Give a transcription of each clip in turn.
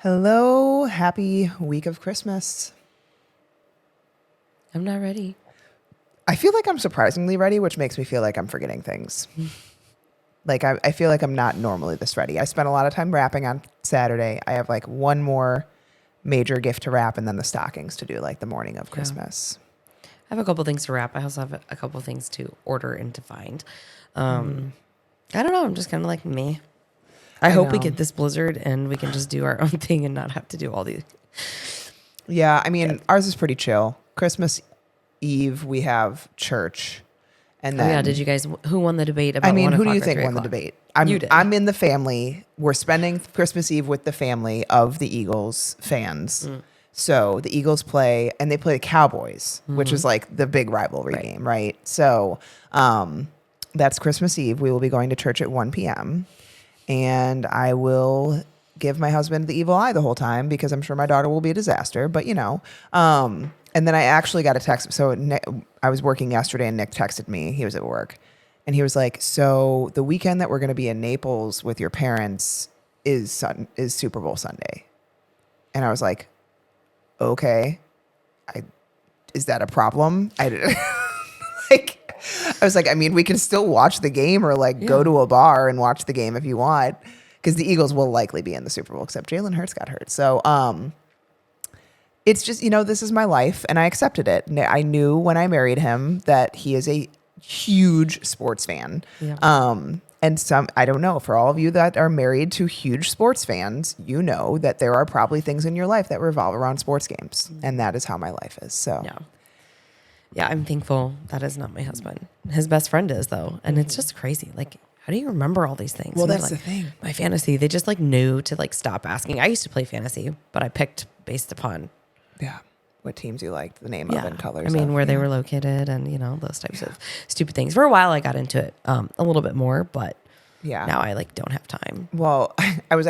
Hello, happy week of Christmas. I'm not ready. I feel like I'm surprisingly ready, which makes me feel like I'm forgetting things. Like I feel like I'm not normally this ready. I spent a lot of time wrapping on Saturday. I have like one more major gift to wrap and then the stockings to do like the morning of Christmas. I have a couple things to wrap. I also have a couple things to order and to find. I don't know. I'm just kind of like me. I hope we know. get this blizzard and we can just do our own thing and not have to do all these. Yeah, I mean, ours is pretty chill. Christmas Eve, we have church. And then, Did you guys, who won the debate about who do you or think 3 won the o'clock? debate? You did. I'm in the family. We're spending Christmas Eve with the family of the Eagles fans. So the Eagles play, and they play the Cowboys, which is like the big rivalry game, right? So that's Christmas Eve. We will be going to church at 1 p.m. And I will give my husband the evil eye the whole time because I'm sure my daughter will be a disaster. But, and then I actually got a text. So I was working yesterday and Nick texted me. He was at work. And he was like, so the weekend that we're going to be in Naples with your parents is Super Bowl Sunday. And I was like, okay, is that a problem? I was like, I mean, we can still watch the game or go to a bar and watch the game if you want, because the Eagles will likely be in the Super Bowl, except Jalen Hurts got hurt. So it's just, this is my life and I accepted it. I knew when I married him that he is a huge sports fan. Yeah. And I don't know, for all of you that are married to huge sports fans, you know that there are probably things in your life that revolve around sports games. And that is how my life is. So yeah, I'm thankful that is not my husband. His best friend is, though. And it's just crazy. Like, how do you remember all these things? Well, that's the thing. My fantasy, they just knew to stop asking. I used to play fantasy, but I picked based upon what teams you liked, the name of and colors. Where they were located and, those types of stupid things. For a while, I got into it a little bit more, but now I don't have time. Well, I was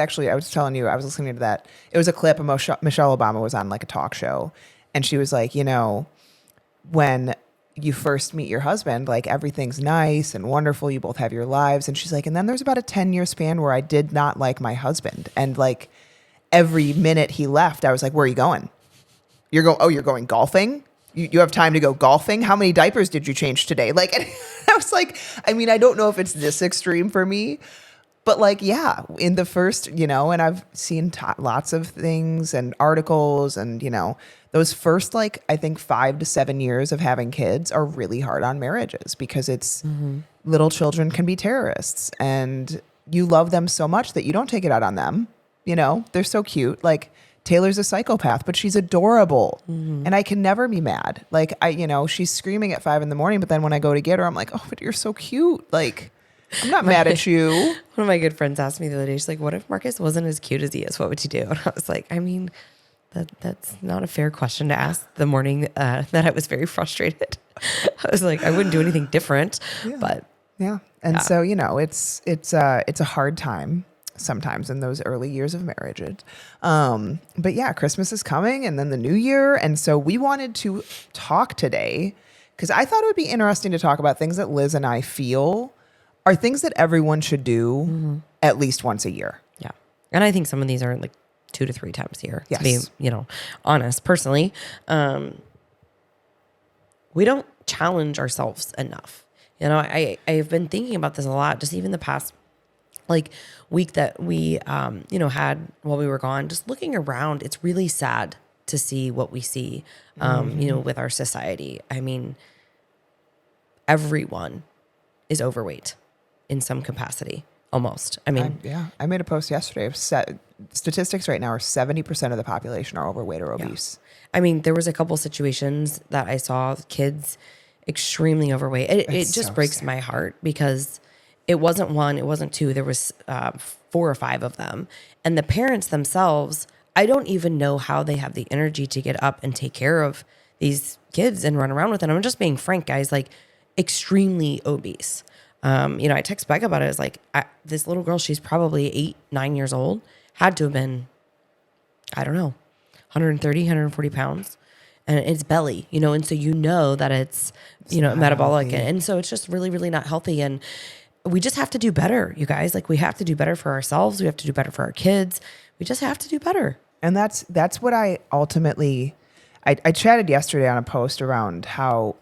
telling you, I was listening to that. It was a clip of Michelle Obama was on a talk show, and she was like, when you first meet your husband, everything's nice and wonderful. You both have your lives. And she's like, and then there's about a 10-year span where I did not like my husband. And every minute he left, I was like, where are you going? You're going golfing? You have time to go golfing? How many diapers did you change today? And I was like, I mean, I don't know if it's this extreme for me, but in the first, and I've seen lots of things and articles and, those first, I think 5 to 7 years of having kids are really hard on marriages because it's little children can be terrorists and you love them so much that you don't take it out on them. They're so cute. Taylor's a psychopath, but she's adorable. And I can never be mad. She's screaming at 5 a.m, but then when I go to get her, I'm like, oh, but you're so cute. I'm not mad at you. One of my good friends asked me the other day, she's like, what if Marcus wasn't as cute as he is? What would you do? And I was like, I mean, that's not a fair question to ask the morning that I was very frustrated. I was like, I wouldn't do anything different, but. Yeah. And so, it's a hard time sometimes in those early years of marriage. But yeah, Christmas is coming and then the new year. And so we wanted to talk today because I thought it would be interesting to talk about things that Liz and I feel are things that everyone should do at least once a year. Yeah. And I think some of these are 2 to 3 times a year, to be, honest. Personally, we don't challenge ourselves enough. I've been thinking about this a lot, just even the past week that we, had while we were gone, just looking around, it's really sad to see what we see, with our society. I mean, everyone is overweight in some capacity, almost. I mean, I made a post yesterday. Statistics right now are 70% of the population are overweight or obese. I mean, there was a couple situations that I saw kids extremely overweight. It just so breaks my heart because it wasn't 1, it wasn't 2. There was 4 or 5 of them. And the parents themselves, I don't even know how they have the energy to get up and take care of these kids and run around with them. I'm just being frank, guys, extremely obese. I text Becca about it. It's this little girl, she's probably 8, 9 years old, had to have been, I don't know, 130, 140 pounds. And it's belly, and so that it's, metabolic. Healthy. And so it's just really, really not healthy. And we just have to do better, you guys. Like we have to do better for ourselves. We have to do better for our kids. We just have to do better. And that's what I ultimately, I chatted yesterday on a post around how,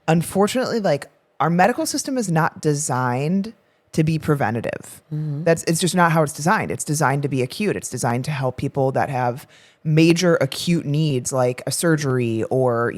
unfortunately, like our medical system is not designed to be preventative. It's just not how it's designed. It's designed to be acute. It's designed to help people that have major acute needs like a surgery or,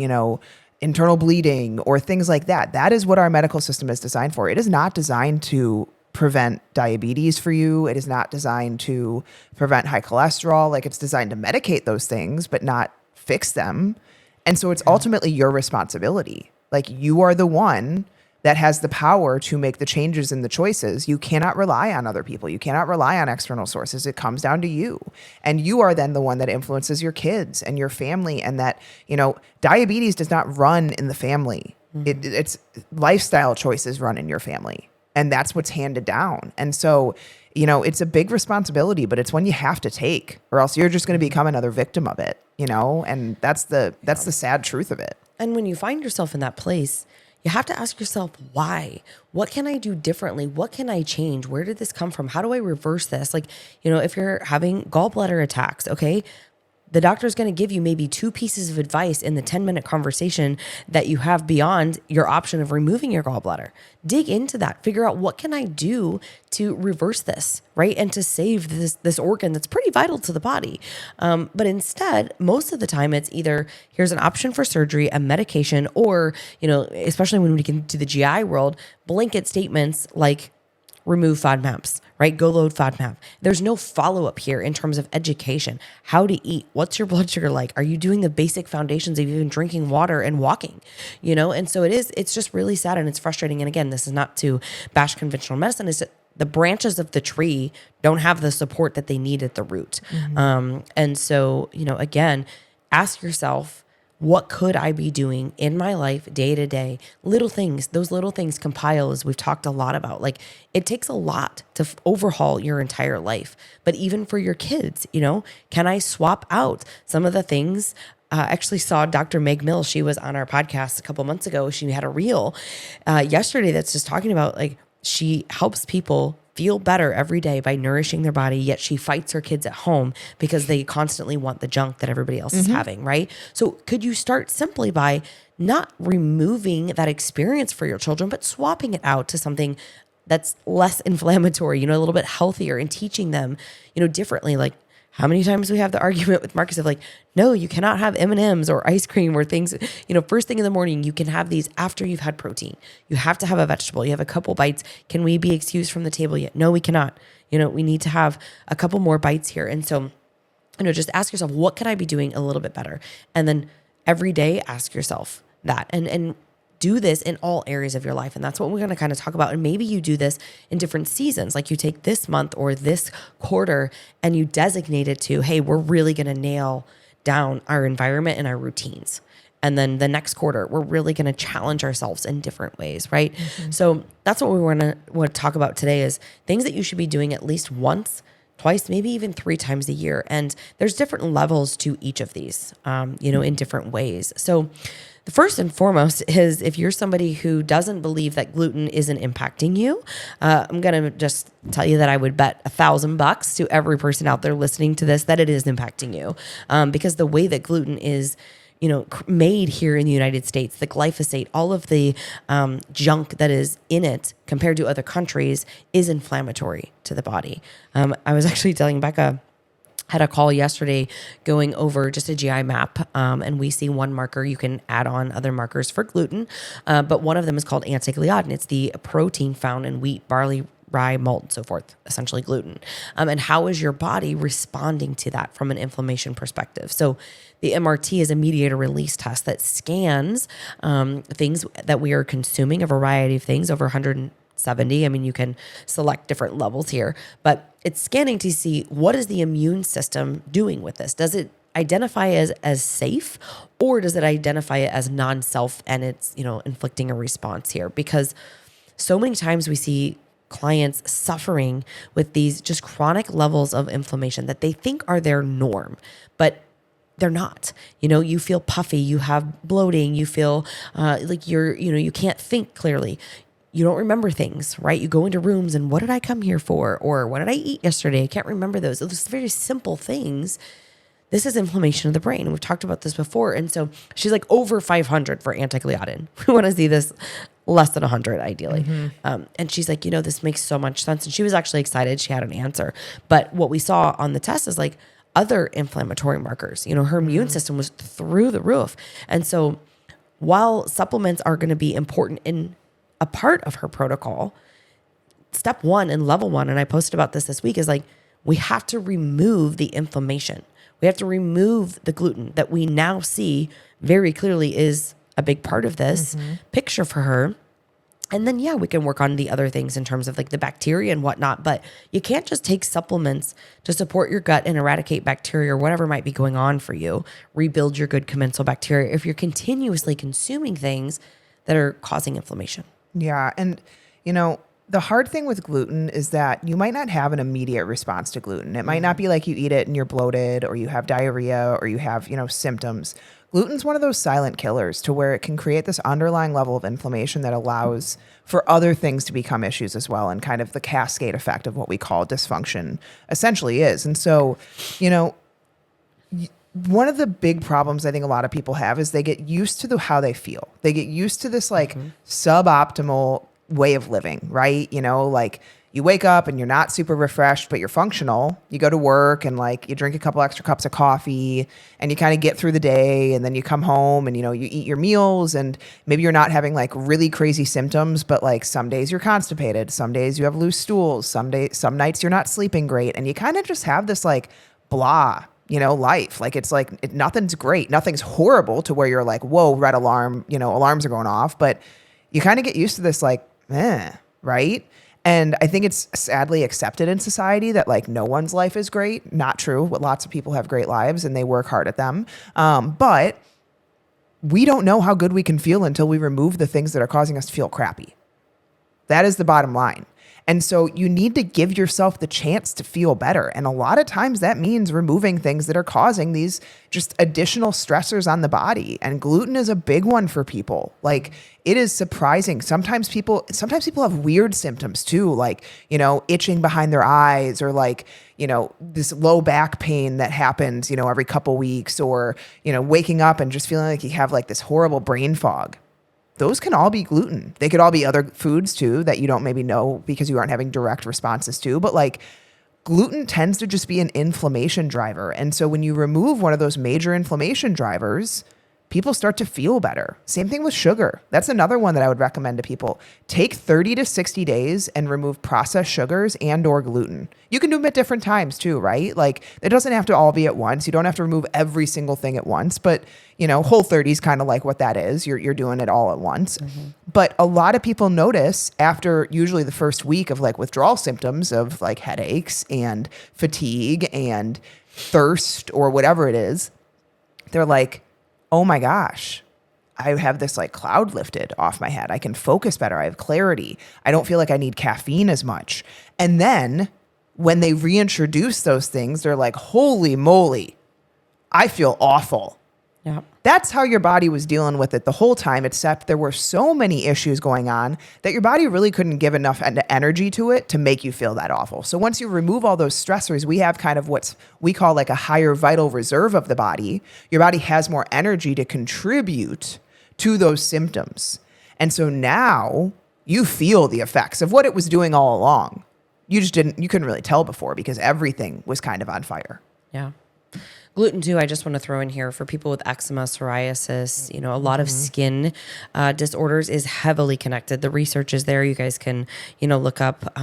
internal bleeding or things like that. That is what our medical system is designed for. It is not designed to prevent diabetes for you. It is not designed to prevent high cholesterol. Like it's designed to medicate those things, but not fix them. And so it's ultimately your responsibility. Like you are the one that has the power to make the changes and the choices. You cannot rely on other people. You cannot rely on external sources. It comes down to you. And you are then the one that influences your kids and your family. And that, diabetes does not run in the family. It's lifestyle choices run in your family. And that's what's handed down. And so, it's a big responsibility, but it's one you have to take, or else you're just going to become another victim of it, and that's the sad truth of it. And when you find yourself in that place, you have to ask yourself, why? What can I do differently? What can I change? Where did this come from? How do I reverse this? Like, if you're having gallbladder attacks, okay, the doctor is going to give you maybe 2 pieces of advice in the 10-minute conversation that you have beyond your option of removing your gallbladder. Dig into that. Figure out, what can I do to reverse this, right? And to save this organ that's pretty vital to the body. But instead, most of the time, it's either here's an option for surgery, a medication, or, especially when we get into the GI world, blanket statements like remove FODMAPs, right? Go load FODMAP. There's no follow-up here in terms of education, how to eat, what's your blood sugar like? Are you doing the basic foundations of even drinking water and walking, And so it's just really sad and it's frustrating. And again, this is not to bash conventional medicine. It's that the branches of the tree don't have the support that they need at the root. And so, again, ask yourself, what could I be doing in my life day to day? Little things, those little things compile, as we've talked a lot about. Like it takes a lot to overhaul your entire life. But even for your kids, can I swap out some of the things? Actually saw Dr. Meg Mills. She was on our podcast a couple months ago. She had a reel yesterday that's just talking about like she helps people feel better every day by nourishing their body, yet she fights her kids at home because they constantly want the junk that everybody else is having, right? So could you start simply by not removing that experience for your children, but swapping it out to something that's less inflammatory, a little bit healthier, and teaching them, differently. Like how many times we have the argument with Marcus of like, no, you cannot have M&Ms or ice cream or things, first thing in the morning. You can have these after you've had protein. You have to have a vegetable. You have a couple bites. Can we be excused from the table yet? No, we cannot. We need to have a couple more bites here. And so, just ask yourself, what can I be doing a little bit better? And then every day, ask yourself that and do this in all areas of your life. And that's what we're going to kind of talk about. And maybe you do this in different seasons. Like you take this month or this quarter and you designate it to, hey, we're really going to nail down our environment and our routines. And then the next quarter, we're really going to challenge ourselves in different ways, right? So that's what we want to talk about today, is things that you should be doing at least once, twice, maybe even 3 times a year. And there's different levels to each of these, in different ways. So the first and foremost is, if you're somebody who doesn't believe that gluten isn't impacting you, I'm going to just tell you that I would bet $1,000 to every person out there listening to this that it is impacting you, because the way that gluten is made here in the United States, the glyphosate, all of the junk that is in it compared to other countries is inflammatory to the body. I was actually telling Becca, had a call yesterday going over just a GI map, and we see one marker. You can add on other markers for gluten, but one of them is called antigliadin. It's the protein found in wheat, barley, rye, malt, and so forth, essentially gluten. And how is your body responding to that from an inflammation perspective? So the MRT is a mediator release test that scans things that we are consuming, a variety of things, over 170. I mean, you can select different levels here, but it's scanning to see, what is the immune system doing with this? Does it identify as safe, or does it identify it as non-self and it's, inflicting a response here? Because so many times we see clients suffering with these just chronic levels of inflammation that they think are their norm, but they're not. You feel puffy, you have bloating, you feel like you can't think clearly. you don't remember things, right? You go into rooms and what did I come here for? Or what did I eat yesterday? I can't remember those. Those very simple things. This is inflammation of the brain. We've talked about this before. And so she's like over 500 for antigliadin. We want to see this less than 100 ideally. And she's like, this makes so much sense. And she was actually excited. She had an answer. But what we saw on the test is like other inflammatory markers. Her immune system was through the roof. And so while supplements are going to be important in a part of her protocol, step one and level one, and I posted about this week, is like, we have to remove the inflammation. We have to remove the gluten that we now see very clearly is a big part of this picture for her. And then, we can work on the other things in terms of like the bacteria and whatnot, but you can't just take supplements to support your gut and eradicate bacteria or whatever might be going on for you, rebuild your good commensal bacteria if you're continuously consuming things that are causing inflammation. Yeah. And, the hard thing with gluten is that you might not have an immediate response to gluten. It might not be like you eat it and you're bloated or you have diarrhea or you have, symptoms. Gluten's one of those silent killers to where it can create this underlying level of inflammation that allows for other things to become issues as well. And kind of the cascade effect of what we call dysfunction essentially is. And so, one of the big problems I think a lot of people have is they get used to how they feel. They get used to this like suboptimal way of living, right? Like you wake up and you're not super refreshed, but you're functional. You go to work and like you drink a couple extra cups of coffee and you kind of get through the day, and then you come home and, you eat your meals, and maybe you're not having like really crazy symptoms, but like some days you're constipated. Some days you have loose stools. Some nights you're not sleeping great. And you kind of just have this like blah, life. Like it's like nothing's great. Nothing's horrible to where you're like, whoa, red alarm, alarms are going off. But you kind of get used to this like, right? And I think it's sadly accepted in society that like no one's life is great. Not true. Lots of people have great lives and they work hard at them. But we don't know how good we can feel until we remove the things that are causing us to feel crappy. That is the bottom line. And so you need to give yourself the chance to feel better. And a lot of times that means removing things that are causing these just additional stressors on the body. And gluten is a big one for people. Like it is surprising. Sometimes people have weird symptoms too, like, itching behind their eyes, or like, this low back pain that happens, every couple weeks, or, waking up and just feeling like you have like this horrible brain fog. Those can all be gluten. They could all be other foods too that you don't maybe know because you aren't having direct responses to. But like gluten tends to just be an inflammation driver. And so when you remove one of those major inflammation drivers, people start to feel better. Same thing with sugar. That's another one that I would recommend to people. Take 30 to 60 days and remove processed sugars and or gluten. You can do them at different times too, right? Like it doesn't have to all be at once. You don't have to remove every single thing at once, but Whole 30 is kind of like what that is. You're doing it all at once. But a lot of people notice after usually the first week of like withdrawal symptoms of like headaches and fatigue and thirst or whatever it is, they're like, oh my gosh, I have this like cloud lifted off my head. I can focus better. I have clarity. I don't feel like I need caffeine as much. And then when they reintroduce those things, they're like, holy moly, I feel awful. Yeah. That's how your body was dealing with it the whole time, except there were so many issues going on that your body really couldn't give enough energy to it to make you feel that awful. So once you remove all those stressors, we have kind of what we call like a higher vital reserve of the body. Your body has more energy to contribute to those symptoms. And so now you feel the effects of what it was doing all along. You couldn't really tell before because everything was kind of on fire. Yeah. Gluten too, I just want to throw in here for people with eczema, psoriasis, a lot of skin disorders is heavily connected. The research is there. You guys can, look up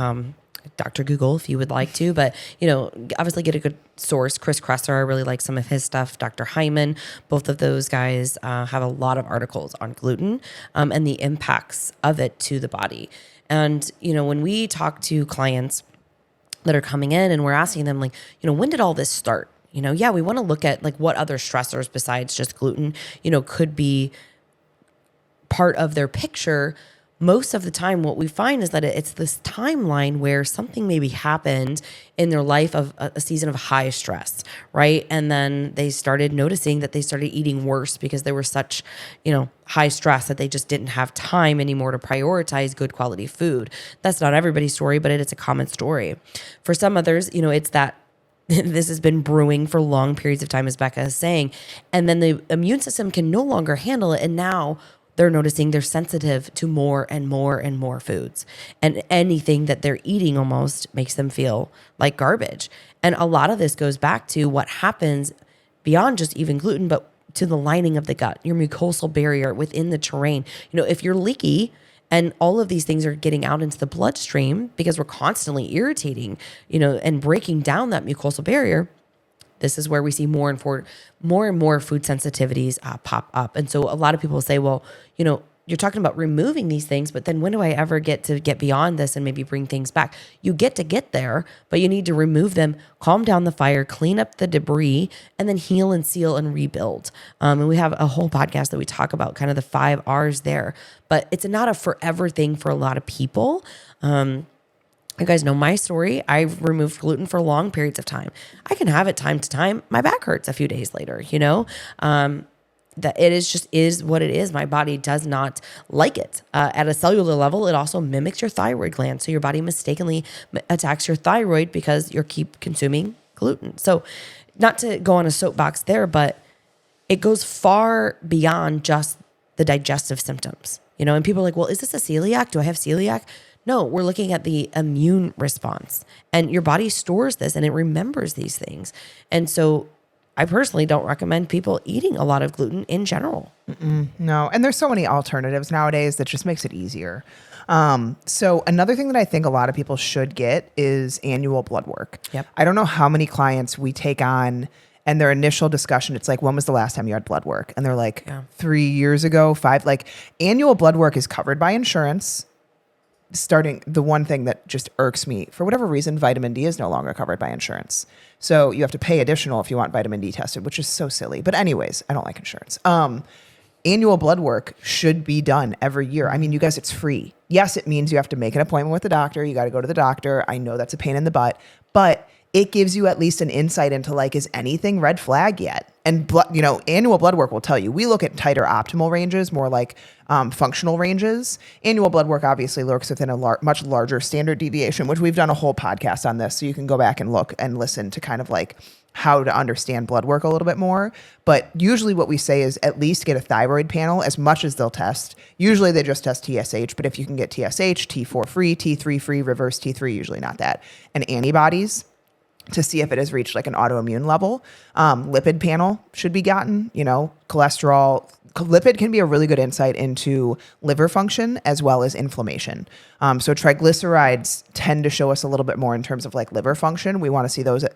Dr. Google if you would like to, but, obviously get a good source. Chris Kresser, I really like some of his stuff. Dr. Hyman, both of those guys have a lot of articles on gluten and the impacts of it to the body. And, when we talk to clients that are coming in and we're asking them like, when did all this start? We want to look at like what other stressors besides just gluten, could be part of their picture. most of the time what we find is that it's this timeline where something maybe happened in their life of a season of high stress, right? And then they started noticing that they started eating worse because they were such, high stress that they just didn't have time anymore to prioritize good quality food. That's not everybody's story, but it's a common story. For some others, it's that this has been brewing for long periods of time, as Becca is saying, and then the immune system can no longer handle it. And now they're noticing they're sensitive to more and more and more foods. And anything that they're eating almost makes them feel like garbage. And a lot of this goes back to what happens beyond just even gluten, but to the lining of the gut, your mucosal barrier within the terrain. If you're leaky and all of these things are getting out into the bloodstream because we're constantly irritating, and breaking down that mucosal barrier, this is where we see more and more food sensitivities pop up. And so a lot of people say, well, you're talking about removing these things, but then when do I ever get beyond this and maybe bring things back? You get there, but you need to remove them, calm down the fire, clean up the debris, and then heal and seal and rebuild. And we have a whole podcast that we talk about kind of the 5 R's there, but it's not a forever thing for a lot of people. You guys know my story. I've removed gluten for long periods of time. I can have it time to time. My back hurts a few days later, that it is what it is. My body does not like it. At a cellular level, it also mimics your thyroid gland. So your body mistakenly attacks your thyroid because you keep consuming gluten. So not to go on a soapbox there, but it goes far beyond just the digestive symptoms, and people are like, well, is this a celiac? Do I have celiac? No, we're looking at the immune response, and your body stores this and it remembers these things. And so I personally don't recommend people eating a lot of gluten in general. No. And there's so many alternatives nowadays that just makes it easier. So another thing that I think a lot of people should get is annual blood work. Yep. I don't know how many clients we take on and their initial discussion, it's like, when was the last time you had blood work? And they're like, 3 years ago, 5. Like, annual blood work is covered by insurance. Starting, the one thing that just irks me, for whatever reason, vitamin D is no longer covered by insurance. So you have to pay additional if you want vitamin D tested, which is so silly. But anyways, I don't like insurance. Annual blood work should be done every year. I mean, you guys, it's free. Yes, it means you have to make an appointment with the doctor. You got to go to the doctor. I know that's a pain in the butt, but it gives you at least an insight into, like, is anything red flag yet? And annual blood work will tell you. We look at tighter optimal ranges, more like functional ranges. Annual blood work obviously lurks within a much larger standard deviation, which we've done a whole podcast on this. So you can go back and look and listen to kind of like how to understand blood work a little bit more. But usually what we say is at least get a thyroid panel as much as they'll test. Usually they just test TSH, but if you can get TSH, T4 free, T3 free, reverse T3, usually not that, and antibodies to see if it has reached like an autoimmune level. Lipid panel should be gotten, cholesterol. Lipid can be a really good insight into liver function as well as inflammation. So triglycerides tend to show us a little bit more in terms of like liver function. We want to see those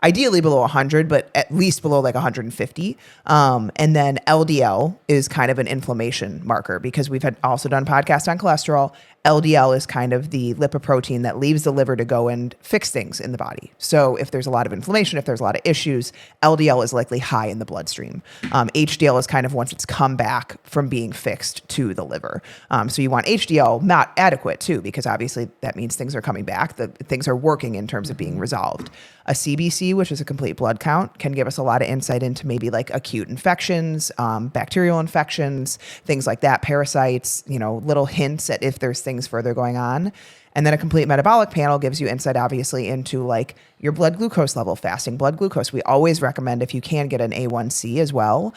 ideally below 100, but at least below like 150. And then LDL is kind of an inflammation marker because we've had also done podcasts on cholesterol. LDL is kind of the lipoprotein that leaves the liver to go and fix things in the body. So if there's a lot of inflammation, if there's a lot of issues, LDL is likely high in the bloodstream. HDL is kind of once it's come back from being fixed to the liver. So you want HDL not adequate too, because obviously that means things are coming back, that things are working in terms of being resolved. A CBC, which is a complete blood count, can give us a lot of insight into maybe like acute infections, bacterial infections, things like that, parasites, little hints at if there's things further going on. And then a complete metabolic panel gives you insight, obviously, into like your blood glucose level, fasting blood glucose. We always recommend if you can get an A1C as well,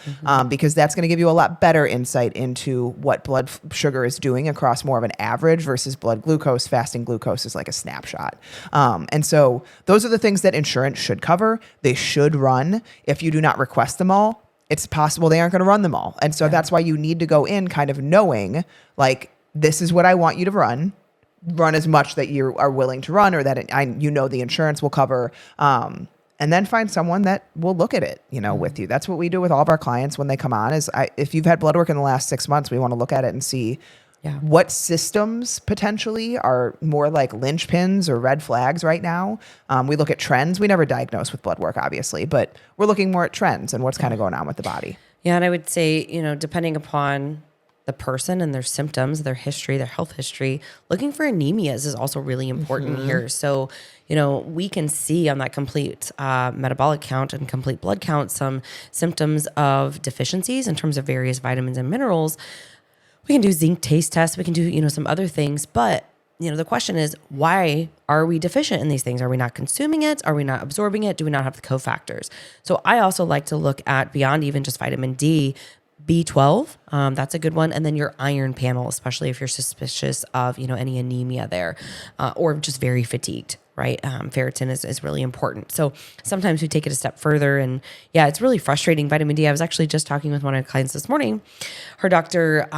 because that's going to give you a lot better insight into what blood sugar is doing across more of an average versus blood glucose. Fasting glucose is like a snapshot. And so those are the things that insurance should cover. They should run. If you do not request them all, it's possible they aren't going to run them all. And so that's why you need to go in kind of knowing like, this is what I want you to run as much that you are willing to run, or that the insurance will cover, and then find someone that will look at it, with you. That's what we do with all of our clients when they come on if you've had blood work in the last 6 months, we want to look at it and see what systems potentially are more like linchpins or red flags right now. We look at trends. We never diagnose with blood work, obviously, but we're looking more at trends and what's kind of going on with the body. Yeah. And I would say, depending upon the person and their symptoms, their history, their health history. Looking for anemias is also really important here. So, we can see on that complete metabolic count and complete blood count some symptoms of deficiencies in terms of various vitamins and minerals. We can do zinc taste tests. We can do, some other things. But, the question is, why are we deficient in these things? Are we not consuming it? Are we not absorbing it? Do we not have the cofactors? So I also like to look at beyond even just vitamin D, B12, that's a good one. And then your iron panel, especially if you're suspicious of, any anemia there or just very fatigued, right? Ferritin is really important. So sometimes we take it a step further and it's really frustrating. Vitamin D, I was actually just talking with one of my clients this morning. Her doctor,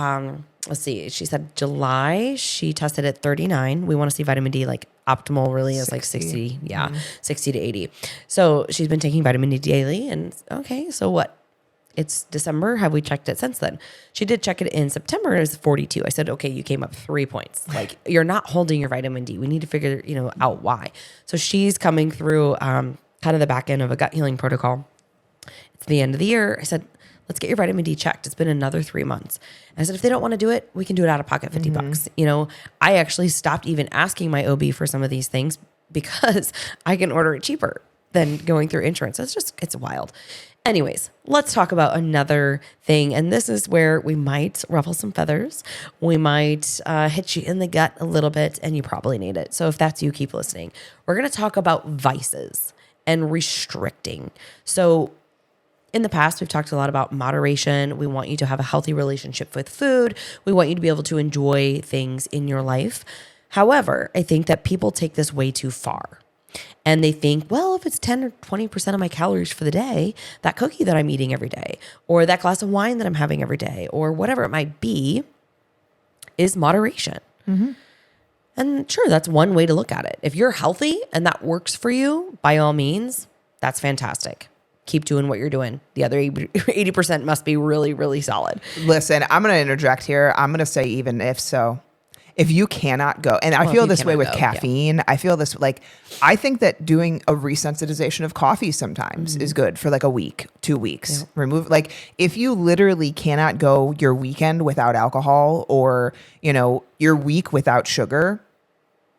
let's see, she said July, she tested at 39. We want to see vitamin D like optimal really is 60. Like 60. Yeah. 60 to 80. So she's been taking vitamin D daily and okay, so what? It's December. Have we checked it since then? She did check it in September. It was 42. I said, okay, you came up 3 points. Like you're not holding your vitamin D. We need to figure, out why. So she's coming through kind of the back end of a gut healing protocol. It's the end of the year. I said, let's get your vitamin D checked. It's been another 3 months. And I said, if they don't want to do it, we can do it out of pocket, $50. I actually stopped even asking my OB for some of these things because I can order it cheaper than going through insurance. It's wild. Anyways, let's talk about another thing. And this is where we might ruffle some feathers. We might hit you in the gut a little bit and you probably need it. So if that's you, keep listening. We're going to talk about vices and restricting. So in the past, we've talked a lot about moderation. We want you to have a healthy relationship with food. We want you to be able to enjoy things in your life. However, I think that people take this way too far. And they think, well, if it's 10 or 20% of my calories for the day, that cookie that I'm eating every day, or that glass of wine that I'm having every day, or whatever it might be, is moderation. And sure, that's one way to look at it. If you're healthy and that works for you, by all means, that's fantastic. Keep doing what you're doing. The other 80% must be really, really solid. Listen, I'm going to interject here. I'm going to say even if so. If you cannot go, and I feel this way with caffeine, I feel this, I think that doing a resensitization of coffee sometimes is good for like a week, 2 weeks. Yeah. Remove, if you literally cannot go your weekend without alcohol or, your week without sugar,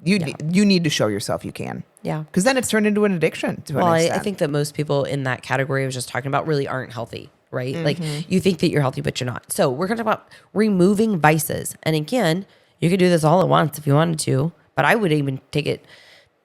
you need to show yourself you can. Yeah. Because then it's turned into an addiction to an extent. I think that most people in that category I was just talking about really aren't healthy. Right? Like you think that you're healthy, but you're not. So we're going to talk about removing vices. And again, you could do this all at once if you wanted to, but I would even take it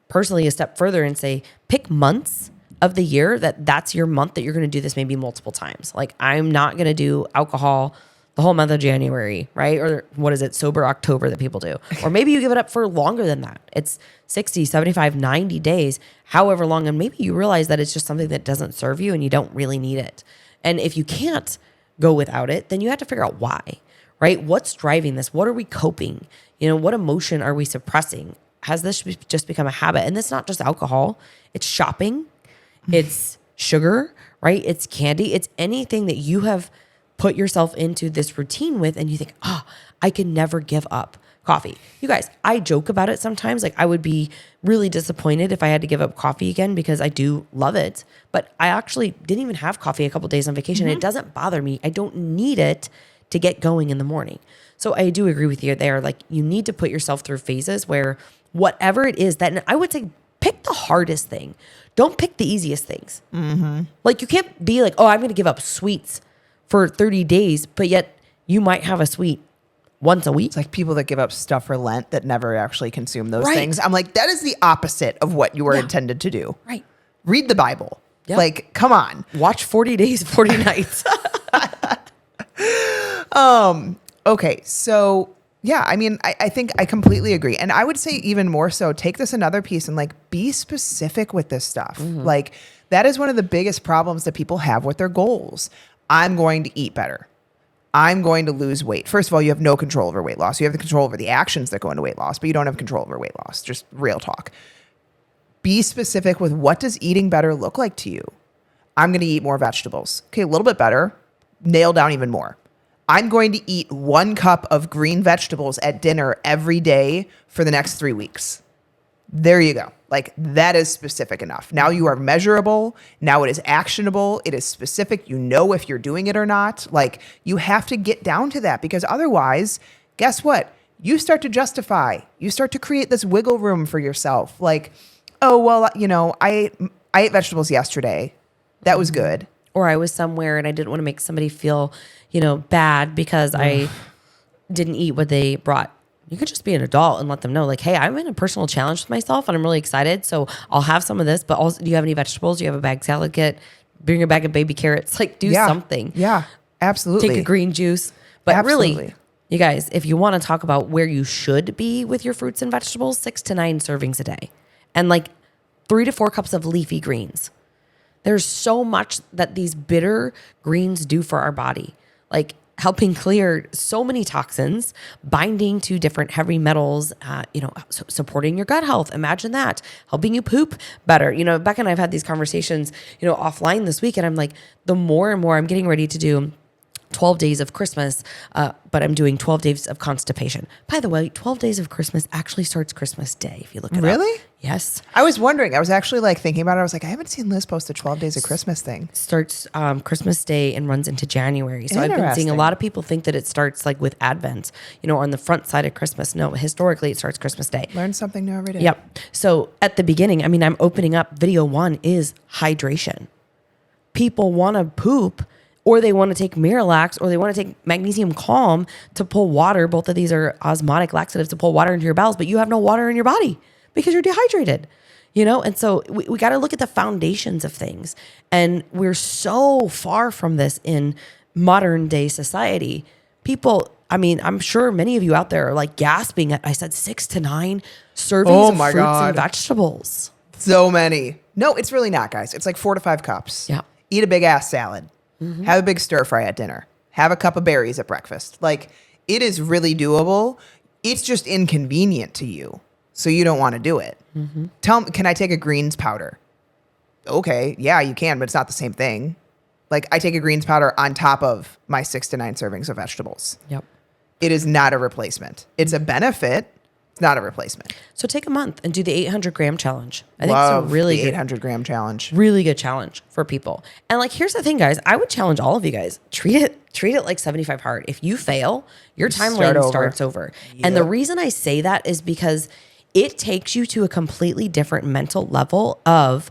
personally a step further and say, pick months of the year that's your month that you're going to do this maybe multiple times. Like I'm not going to do alcohol the whole month of January, right? Or what is it? Sober October that people do. Or maybe you give it up for longer than that. It's 60, 75, 90 days, however long. And maybe you realize that it's just something that doesn't serve you and you don't really need it. And if you can't go without it, then you have to figure out why. Right? What's driving this? What are we coping? What emotion are we suppressing? Has this just become a habit? And it's not just alcohol. It's shopping. It's sugar, right? It's candy. It's anything that you have put yourself into this routine with and you think, I can never give up coffee. You guys, I joke about it sometimes. Like I would be really disappointed if I had to give up coffee again because I do love it. But I actually didn't even have coffee a couple days on vacation. It doesn't bother me. I don't need it to get going in the morning. So I do agree with you there. Like you need to put yourself through phases where whatever it is that, and I would say pick the hardest thing. Don't pick the easiest things. Like you can't be like, I'm going to give up sweets for 30 days, but yet you might have a sweet once a week. It's like people that give up stuff for Lent that never actually consume those things. I'm like, that is the opposite of what you were intended to do. Right. Read the Bible. Yep. Like, come on. Watch 40 days, 40 nights. Okay. So yeah, I mean, I think I completely agree. And I would say even more so, take this another piece and be specific with this stuff. Like that is one of the biggest problems that people have with their goals. I'm going to eat better. I'm going to lose weight. First of all, you have no control over weight loss. You have the control over the actions that go into weight loss, but you don't have control over weight loss. Just real talk. Be specific with what does eating better look like to you? I'm going to eat more vegetables. Okay, a little bit better. Nail down even more. I'm going to eat 1 cup of green vegetables at dinner every day for the next 3 weeks. There you go. Like that is specific enough. Now you are measurable. Now it is actionable. It is specific. You know if you're doing it or not. Like you have to get down to that because otherwise, guess what? You start to justify. You start to create this wiggle room for yourself. Like, oh, well, I ate vegetables yesterday. That was good. Or I was somewhere and I didn't want to make somebody feel, bad because I didn't eat what they brought. You could just be an adult and let them know, like, hey, I'm in a personal challenge with myself and I'm really excited. So I'll have some of this, but also, do you have any vegetables? Do you have a bag salad kit? Bring a bag of baby carrots. Like, do something. Yeah, absolutely. Take a green juice. But really, you guys, if you want to talk about where you should be with your fruits and vegetables, 6 to 9 servings a day. And like 3 to 4 cups of leafy greens. There's so much that these bitter greens do for our body. Like helping clear so many toxins, binding to different heavy metals, supporting your gut health. Imagine that. Helping you poop better. Becca and I have had these conversations, offline this week. And I'm like, the more and more I'm getting ready to do 12 days of Christmas, but I'm doing 12 days of constipation. By the way, 12 days of Christmas actually starts Christmas Day, if you look it up. Really? Yes. I was wondering. I was actually like thinking about it. I was like, I haven't seen Liz post a 12 days of Christmas thing. Starts Christmas Day and runs into January. So I've been seeing a lot of people think that it starts like with Advent, on the front side of Christmas. No, historically it starts Christmas Day. Learn something new every day. Yep. So at the beginning, I'm opening up video 1 is hydration. People want to poop, or they want to take Miralax, or they want to take Magnesium Calm to pull water. Both of these are osmotic laxatives to pull water into your bowels, but you have no water in your body because you're dehydrated, And so we got to look at the foundations of things. And we're so far from this in modern day society. People, I'm sure many of you out there are like gasping at, I said 6 to 9 servings of fruits and vegetables. So many. No, it's really not, guys. It's like 4 to 5 cups. Yeah. Eat a big ass salad. Mm-hmm. Have a big stir fry at dinner. Have a cup of berries at breakfast. Like, it is really doable. It's just inconvenient to you, so you don't want to do it. Mm-hmm. Tell me, can I take a greens powder? Okay, yeah, you can, but it's not the same thing. Like, I take a greens powder on top of my 6 to 9 servings of vegetables. Yep. It is not a replacement. It's a benefit. It's not a replacement. So take a month and do the 800-gram challenge. I think it's a really good 800-gram challenge. Really good challenge for people. And like, here's the thing, guys. I would challenge all of you guys. Treat it like 75 hard. If you fail, your timeline starts over. Yep. And the reason I say that is because it takes you to a completely different mental level of,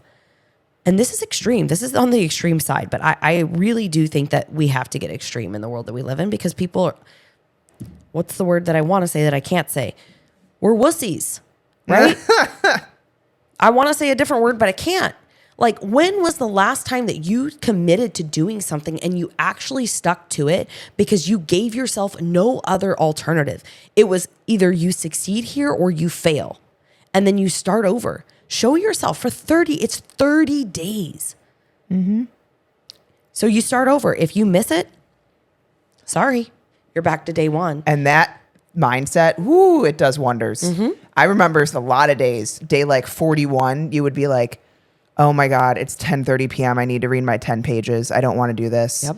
and this is extreme. This is on the extreme side, but I really do think that we have to get extreme in the world that we live in because people are, what's the word that I want to say that I can't say? We're wussies, right? I want to say a different word, but I can't. Like, when was the last time that you committed to doing something and you actually stuck to it because you gave yourself no other alternative? It was either you succeed here or you fail. And then you start over. Show yourself for 30 days. Mm-hmm. So you start over. If you miss it, sorry, you're back to day 1. And that mindset, it does wonders. Mm-hmm. I remember a lot of days, day like 41, you would be like, oh my God, it's 10:30 p.m. I need to read my 10 pages. I don't want to do this. Yep.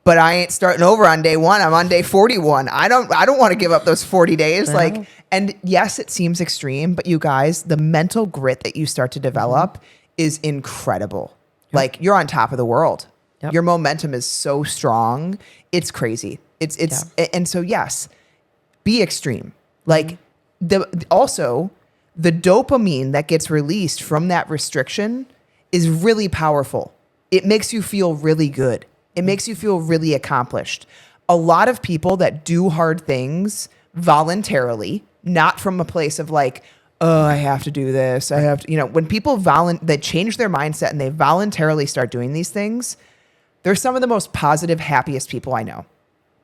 But I ain't starting over on day 1. I'm on day 41. I don't want to give up those 40 days. No. Like, and yes, it seems extreme, but you guys, the mental grit that you start to develop is incredible. Yep. Like, you're on top of the world. Yep. Your momentum is so strong. It's crazy. And so yes, be extreme. Like, also the dopamine that gets released from that restriction is really powerful. It makes you feel really good. It makes you feel really accomplished. A lot of people that do hard things voluntarily, not from a place of like, oh, I have to do this. I have to, when people they change their mindset and they voluntarily start doing these things, they're some of the most positive, happiest people I know.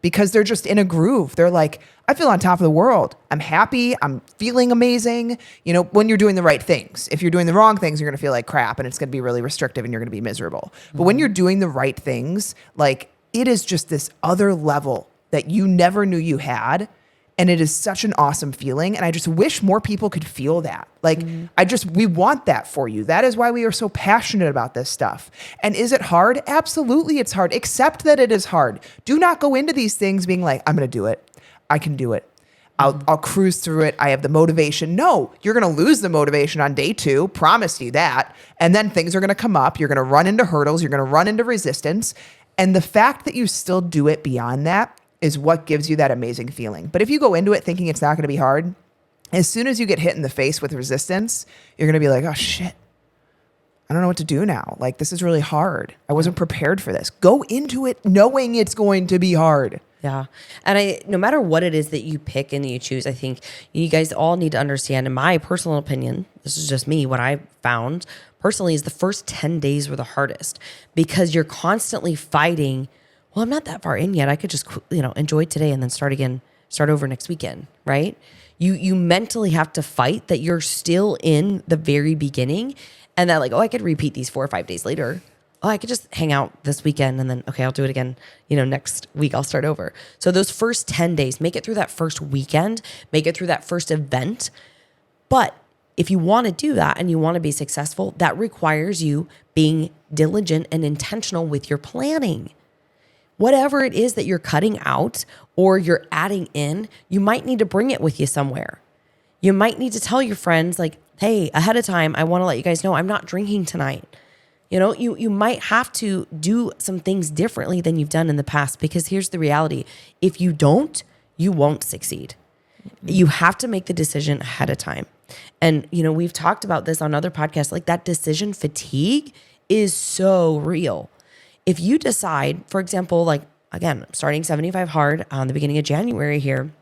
Because they're just in a groove. They're like, I feel on top of the world. I'm happy. I'm feeling amazing. When you're doing the right things. If you're doing the wrong things, you're going to feel like crap and it's going to be really restrictive and you're going to be miserable. Mm-hmm. But when you're doing the right things, like, it is just this other level that you never knew you had. And it is such an awesome feeling. And I just wish more people could feel that. Like, we want that for you. That is why we are so passionate about this stuff. And is it hard? Absolutely, it's hard. Accept that it is hard. Do not go into these things being like, I'm going to do it. I can do it. I'll cruise through it. I have the motivation. No, you're going to lose the motivation on day 2. Promise you that. And then things are going to come up. You're going to run into hurdles. You're going to run into resistance. And the fact that you still do it beyond that is what gives you that amazing feeling. But if you go into it thinking it's not going to be hard, as soon as you get hit in the face with resistance, you're going to be like, oh shit, I don't know what to do now. Like, this is really hard. I wasn't prepared for this. Go into it knowing it's going to be hard. Yeah. And no matter what it is that you pick and that you choose, I think you guys all need to understand, in my personal opinion, this is just me, what I found personally is the first 10 days were the hardest because you're constantly fighting. Well, I'm not that far in yet. I could just, enjoy today and then start over next weekend, right? You mentally have to fight that you're still in the very beginning and that I could repeat these 4 or 5 days later. Oh, I could just hang out this weekend and then, okay, I'll do it again. Next week I'll start over. So those first 10 days, make it through that first weekend, make it through that first event. But if you want to do that and you want to be successful, that requires you being diligent and intentional with your planning. Whatever it is that you're cutting out or you're adding in, you might need to bring it with you somewhere. You might need to tell your friends hey, ahead of time, I want to let you guys know I'm not drinking tonight. You might have to do some things differently than you've done in the past because here's the reality. If you don't, you won't succeed. You have to make the decision ahead of time. And, we've talked about this on other podcasts, that decision fatigue is so real. If you decide, for example, again, I'm starting 75 hard on the beginning of January here.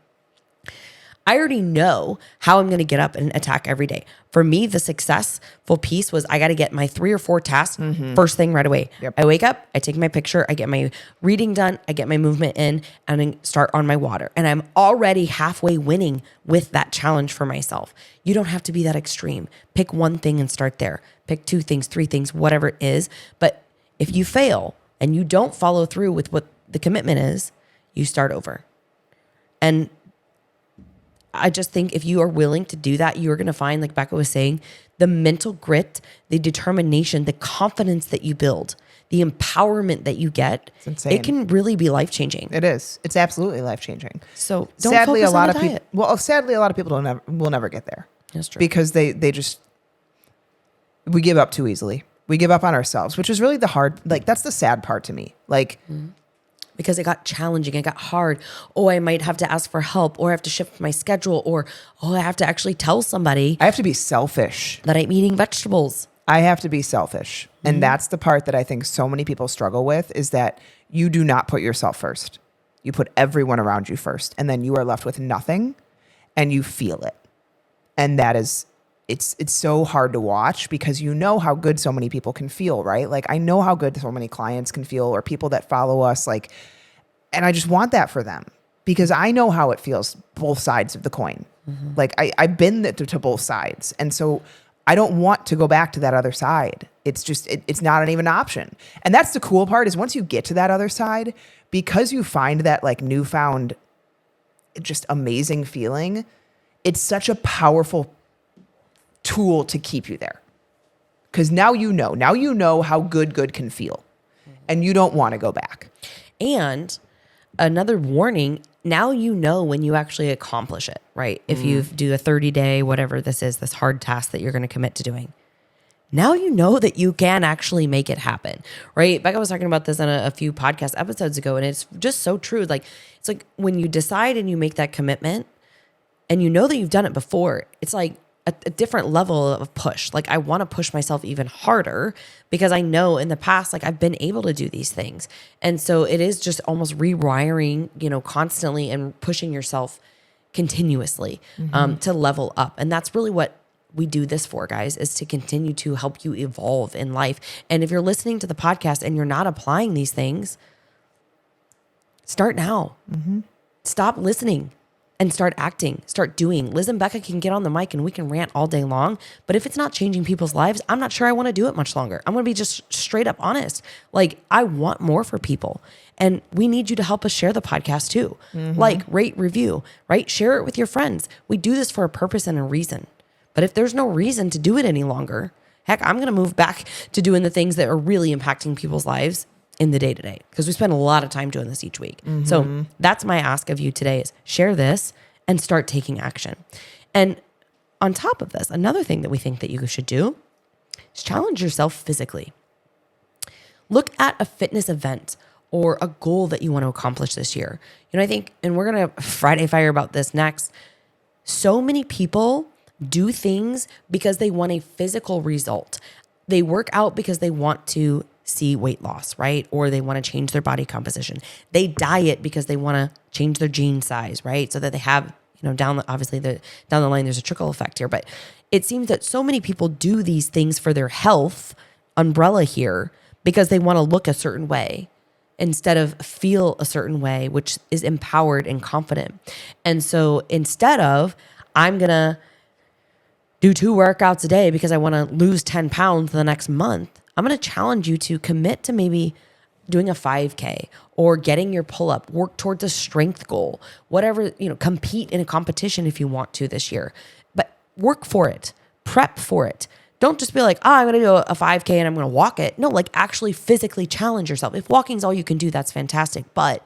I already know how I'm going to get up and attack every day. For me, the successful piece was I got to get my 3 or 4 tasks first thing right away. Yep. I wake up, I take my picture, I get my reading done, I get my movement in, and I start on my water. And I'm already halfway winning with that challenge for myself. You don't have to be that extreme. Pick one thing and start there. Pick 2 things, 3 things, whatever it is. But if you fail and you don't follow through with what the commitment is, you start over. And I just think if you are willing to do that, you're going to find, like Becca was saying, the mental grit, the determination, the confidence that you build, the empowerment that you get. It's insane. It can really be life-changing. It is. It's absolutely life-changing. So don't focus on the diet. Sadly, a lot of people will never get there. That's true. Because we give up too easily. We give up on ourselves, which is really that's the sad part to me. Because it got challenging, it got hard. Oh, I might have to ask for help, or I have to shift my schedule, or I have to actually tell somebody. I have to be selfish. That I'm eating vegetables. I have to be selfish. And that's the part that I think so many people struggle with is that you do not put yourself first. You put everyone around you first, and then you are left with nothing, and you feel it. And that is, it's so hard to watch because you know how good so many people can feel, right? I know how good so many clients can feel or people that follow us, and I just want that for them because I know how it feels, both sides of the coin. I've been to both sides. And so I don't want to go back to that other side. It's just, it's not even an option. And that's the cool part is once you get to that other side, because you find that newfound, just amazing feeling, it's such a powerful tool to keep you there. Because now you know how good can feel. And you don't want to go back. And another warning, now you know when you actually accomplish it, right? If you do a 30-day, whatever this is, this hard task that you're going to commit to doing. Now you know that you can actually make it happen, right? Becca was talking about this on a few podcast episodes ago, and it's just so true. It's like when you decide and you make that commitment and you know that you've done it before, it's like a different level of push. I want to push myself even harder because I know in the past, I've been able to do these things. And so it is just almost rewiring, constantly and pushing yourself continuously to level up. And that's really what we do this for, guys, is to continue to help you evolve in life. And if you're listening to the podcast and you're not applying these things, start now. Stop listening. And start acting, start doing. Liz and Becca can get on the mic and we can rant all day long. But if it's not changing people's lives, I'm not sure I want to do it much longer. I'm going to be just straight up honest. I want more for people. And we need you to help us share the podcast too. Rate, review, right? Share it with your friends. We do this for a purpose and a reason. But if there's no reason to do it any longer, heck, I'm going to move back to doing the things that are really impacting people's lives in the day-to-day, because we spend a lot of time doing this each week. So that's my ask of you today is share this and start taking action. And on top of this, another thing that we think that you should do is challenge yourself physically. Look at a fitness event or a goal that you want to accomplish this year. I think, and we're going to Friday Fire about this next, so many people do things because they want a physical result. They work out because they want to see weight loss, right? Or they want to change their body composition. They diet because they want to change their gene size, right? So that they have, down the line, there's a trickle effect here. But it seems that so many people do these things for their health, umbrella here, because they want to look a certain way instead of feel a certain way, which is empowered and confident. And so instead of, I'm going to do 2 workouts a day because I want to lose 10 pounds the next month, I'm going to challenge you to commit to maybe doing a 5K or getting your pull-up, work towards a strength goal, whatever, compete in a competition if you want to this year, but work for it, prep for it. Don't just be like, I'm going to do a 5K and I'm going to walk it. No, like actually physically challenge yourself. If walking's all you can do, that's fantastic. But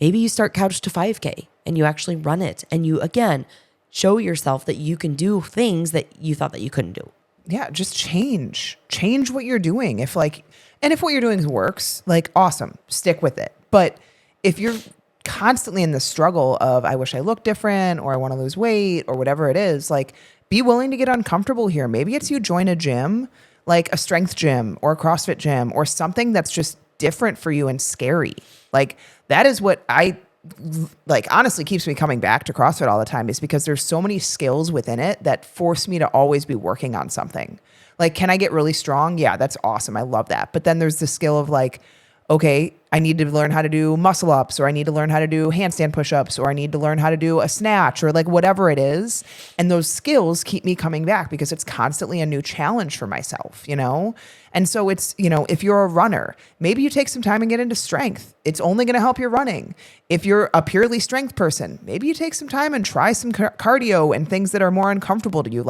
maybe you start couch to 5K and you actually run it. And you, again, show yourself that you can do things that you thought that you couldn't do. Yeah, just change what you're doing. If what you're doing works, awesome, stick with it. But if you're constantly in the struggle of, I wish I looked different, or I want to lose weight, or whatever it is, be willing to get uncomfortable here. Maybe it's you join a gym, like a strength gym or a CrossFit gym or something that's just different for you and scary. That is what I honestly keeps me coming back to CrossFit all the time, is because there's so many skills within it that force me to always be working on something. Can I get really strong? Yeah, that's awesome. I love that. But then there's the skill of okay, I need to learn how to do muscle ups, or I need to learn how to do handstand push-ups, or I need to learn how to do a snatch, or whatever it is. And those skills keep me coming back because it's constantly a new challenge for myself, And so it's, if you're a runner, maybe you take some time and get into strength. It's only going to help your running. If you're a purely strength person, maybe you take some time and try some cardio and things that are more uncomfortable to you.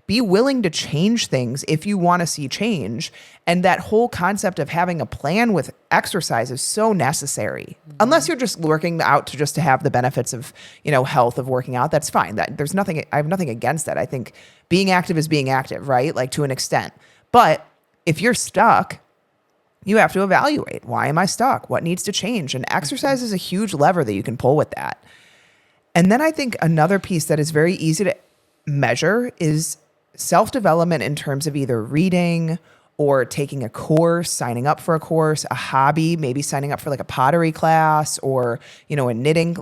Be willing to change things if you want to see change. And that whole concept of having a plan with exercise is so necessary. Mm-hmm. Unless you're just working out to have the benefits of, health of working out, that's fine. I have nothing against that. I think being active is being active, right? To an extent. But if you're stuck, you have to evaluate, why am I stuck? What needs to change? And exercise is a huge lever that you can pull with that. And then I think another piece that is very easy to measure is self-development in terms of either reading or taking a course, signing up for a course, a hobby, maybe signing up for a pottery class or, a knitting,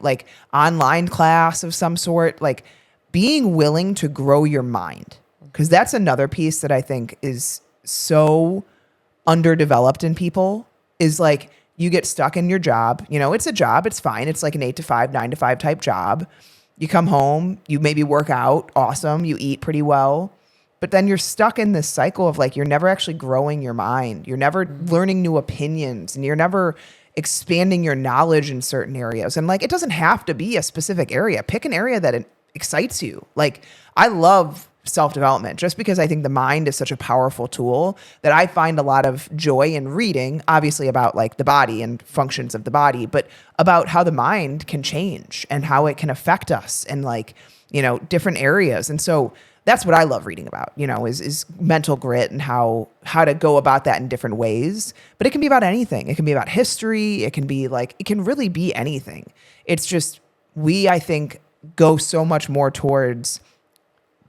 online class of some sort, being willing to grow your mind. Because that's another piece that I think is so underdeveloped in people, is you get stuck in your job. It's a job. It's fine. It's an 8 to 5, 9 to 5 type job. You come home, you maybe work out. Awesome. You eat pretty well. But then you're stuck in this cycle of you're never actually growing your mind. You're never learning new opinions, and you're never expanding your knowledge in certain areas. And it doesn't have to be a specific area. Pick an area that excites you. I love self-development just because I think the mind is such a powerful tool that I find a lot of joy in reading, obviously about the body and functions of the body, but about how the mind can change and how it can affect us in different areas. And so that's what I love reading about, is mental grit and how to go about that in different ways. But it can be about anything. It can be about history. It can be it can really be anything. It's just, I think, go so much more towards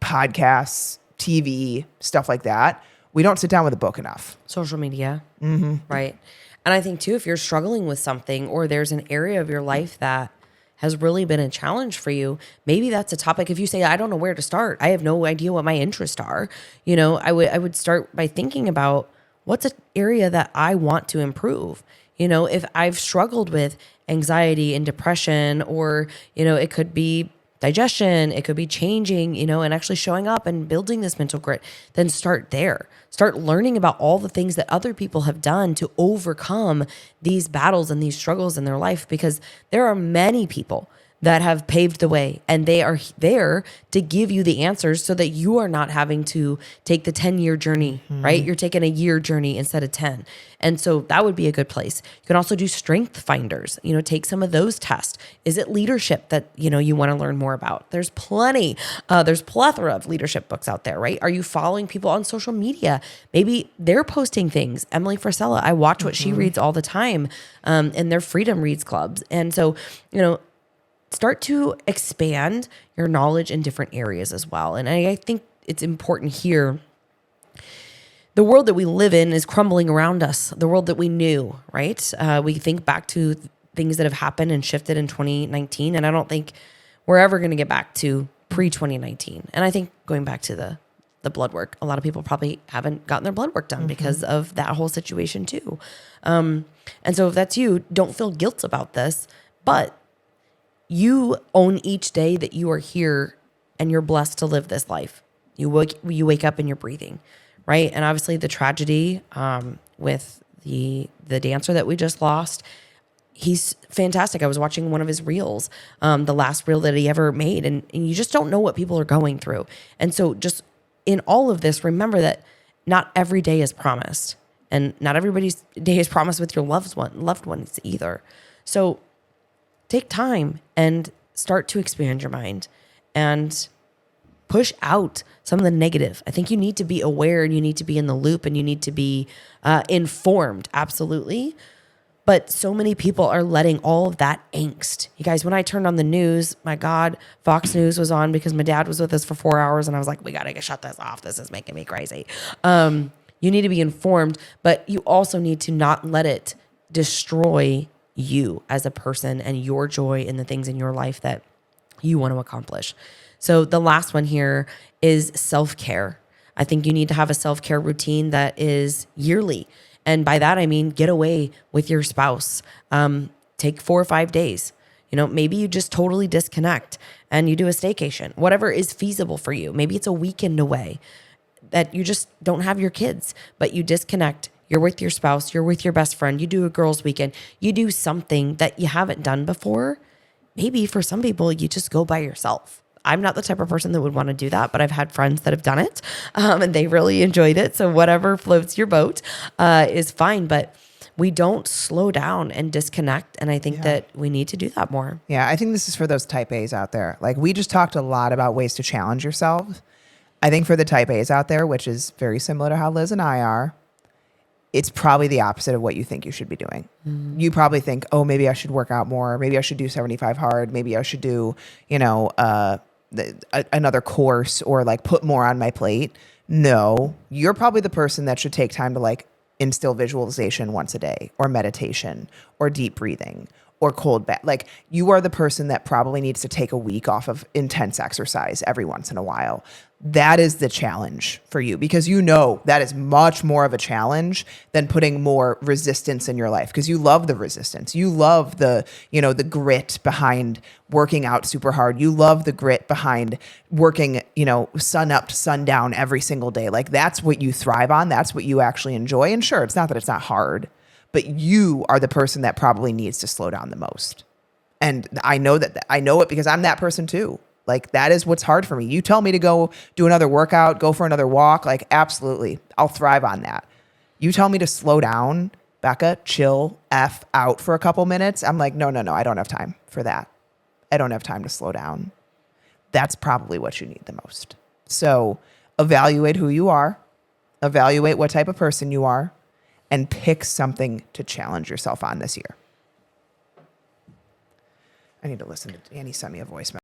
podcasts, TV, stuff like that. We don't sit down with a book enough. Social media. Mm-hmm. Right. And I think too, if you're struggling with something or there's an area of your life that has really been a challenge for you, maybe that's a topic. If you say, I don't know where to start, I have no idea what my interests are, I would start by thinking about what's an area that I want to improve. If I've struggled with anxiety and depression, or, it could be digestion, it could be changing, and actually showing up and building this mental grit, then start there. Start learning about all the things that other people have done to overcome these battles and these struggles in their life, because there are many people that have paved the way, and they are there to give you the answers so that you are not having to take the 10-year journey, right? You're taking a year journey instead of 10. And so that would be a good place. You can also do strength finders, take some of those tests. Is it leadership that, you want to learn more about? There's plethora of leadership books out there, right? Are you following people on social media? Maybe they're posting things. Emily Frisella, I watch what she reads all the time in their Freedom Reads clubs. And so, start to expand your knowledge in different areas as well. And I think it's important here. The world that we live in is crumbling around us, the world that we knew, right? We think back to things that have happened and shifted in 2019, and I don't think we're ever going to get back to pre-2019. And I think going back to the blood work, a lot of people probably haven't gotten their blood work done because of that whole situation too. And so if that's you, don't feel guilt about this, but you own each day that you are here and you're blessed to live this life. You wake up and you're breathing, right? And obviously the tragedy with the dancer that we just lost, he's fantastic. I was watching one of his reels, the last reel that he ever made, and you just don't know what people are going through. And so just in all of this, remember that not every day is promised, and not everybody's day is promised with your loved ones either. So take time and start to expand your mind and push out some of the negative. I think you need to be aware and you need to be in the loop and you need to be informed. Absolutely. But so many people are letting all of that angst. You guys, when I turned on the news, my God, Fox News was on because my dad was with us for 4 hours and I was like, we got to shut this off. This is making me crazy. You need to be informed, but you also need to not let it destroy you as a person and your joy in the things in your life that you want to accomplish. So the last one here is self-care. I think you need to have a self-care routine that is yearly. And by that, I mean, get away with your spouse. Take 4 or 5 days. Maybe you just totally disconnect and you do a staycation, whatever is feasible for you. Maybe it's a weekend away that you just don't have your kids, but you disconnect. You're with your spouse, you're with your best friend, you do a girls' weekend, you do something that you haven't done before. Maybe for some people, you just go by yourself. I'm not the type of person that would want to do that, but I've had friends that have done it and they really enjoyed it. So whatever floats your boat is fine, but we don't slow down and disconnect. And I think that we need to do that more. Yeah, I think this is for those type A's out there. Like we just talked a lot about ways to challenge yourself. I think for the type A's out there, which is very similar to how Liz and I are, it's probably the opposite of what you think you should be doing. You probably think, oh, maybe I should work out more. Maybe I should do 75 hard. Maybe I should do, another course or like put more on my plate. No, you're probably the person that should take time to like instill visualization once a day or meditation or deep breathing or cold bath. Like you are the person that probably needs to take a week off of intense exercise every once in a while. That is the challenge for you because that is much more of a challenge than putting more resistance in your life because you love the resistance. You love the grit behind working out super hard. You love the grit behind working, sun up to sundown every single day. Like that's what you thrive on. That's what you actually enjoy. And sure, it's not that it's not hard, but you are the person that probably needs to slow down the most. And I know it because I'm that person too. Like that is what's hard for me. You tell me to go do another workout, go for another walk. Like absolutely. I'll thrive on that. You tell me to slow down, Becca, chill F out for a couple minutes. I'm like, no, I don't have time for that. I don't have time to slow down. That's probably what you need the most. So evaluate who you are, evaluate what type of person you are, and pick something to challenge yourself on this year. I need to listen to Annie sent me a voicemail.